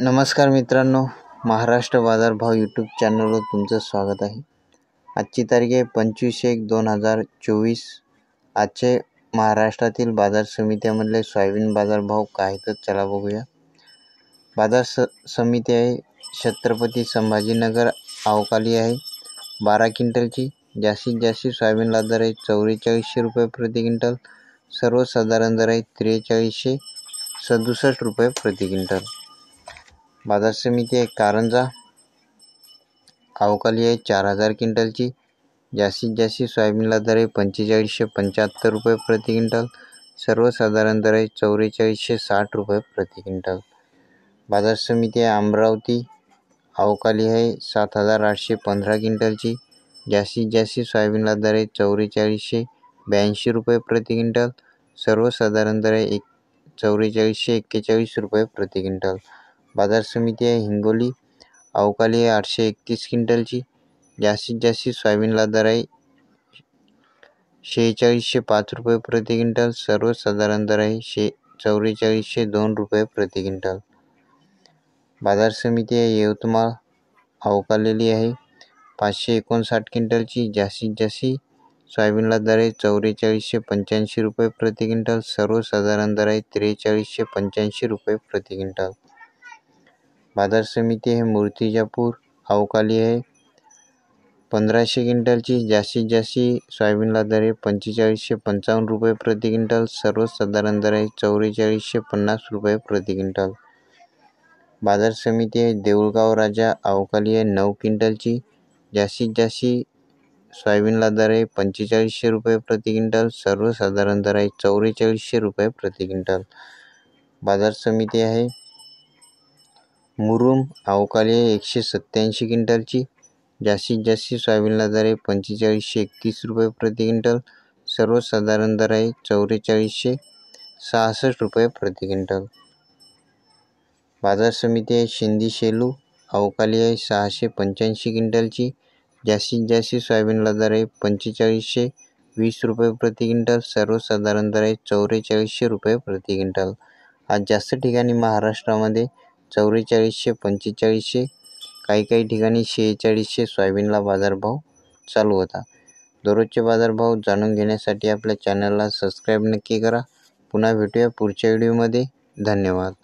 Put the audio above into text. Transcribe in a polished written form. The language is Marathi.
नमस्कार मित्रांनो, महाराष्ट्र बाजारभाव यूट्यूब चॅनलवर तुमचं स्वागत आहे. आजची तारीख आहे 25/1/2024. आजचे महाराष्ट्रातील बाजार समित्यामधले सोयाबीन बाजारभाव काय तर चला बघूया. बाजार समिती आहे छत्रपती संभाजीनगर अवकाली आहे. 12 क्विंटलची जास्तीत जास्त सोयाबीनला दर आहे 4400 रुपये प्रति क्विंटल. सर्वसाधारण दर आहे 4367 रुपये प्रति क्विंटल. बाजार समिती आहे कारंजा अवकाली आहे 4000 क्विंटलची जास्तीत जास्त सोयाबीनला दर आहे 4575 रुपये प्रति क्विंटल. सर्वसाधारण दर आहे 4460 रुपये प्रति क्विंटल. बाजार समिती आहे अमरावती अवकाली आहे 7815 क्विंटलची जास्तीत जास्त सोयाबीनला दर आहे 4482 रुपये प्रति क्विंटल. सर्वसाधारण दर आहे 4441 रुपये प्रति क्विंटल. बाजार समिती आहे हिंगोली अवकाली आहे 831 क्विंटलची जास्तीत जास्त सोयाबीनला दर आहे 4605 रुपये प्रति क्विंटल. सर्वसाधारण दर आहे 4402 रुपये प्रति क्विंटल. बाजार समिती आहे यवतमाळ अवकालेली आहे 559 क्विंटलची जास्तीत जास्त सोयाबीनला दर आहे 4485 रुपये प्रति क्विंटल. सर्वसाधारण दर आहे 4385 रुपये प्रति क्विंटल. बाजार समिती आहे मूर्तिजापूर अवकाली आहे 1500 क्विंटलची जास्तीत जास्त सोयाबीनला दर आहे 4555 रुपये प्रति क्विंटल. सर्वसाधारण दर आहे 4450 रुपये प्रति क्विंटल. बाजार समिती आहे देऊळगाव राजा अवकाली आहे 9 क्विंटलची जास्तीत जास्त सोयाबीनला दर आहे 4500 रुपये प्रति क्विंटल. सर्वसाधारण दर आहे 4400 रुपये प्रति क्विंटल. बाजार समिती आहे मुरुम अवकाली आहे 187 क्विंटलची जास्तीत जास्त सोयाबीनला दर आहे 4531 रुपये प्रति क्विंटल. सर्वसाधारण दर आहे 4466 रुपये प्रति क्विंटल. बाजार समिती आहे शिंदी शेलू अवकाली आहे 685 क्विंटलची जास्तीत जास्त सोयाबीनला दर आहे 4520 रुपये प्रति क्विंटल. सर्वसाधारण दर आहे 4400 रुपये प्रति क्विंटल. आज जास्त ठिकाणी महाराष्ट्रामध्ये 4400 4500 काही ठिकाणी 4600 सोयाबीनला बाजारभाव चालू होता. दररोजचे बाजारभाव जाणून घेण्यासाठी आपल्या चॅनलला सबस्क्राईब नक्की करा. पुन्हा भेटूया पुढच्या व्हिडिओमध्ये. धन्यवाद.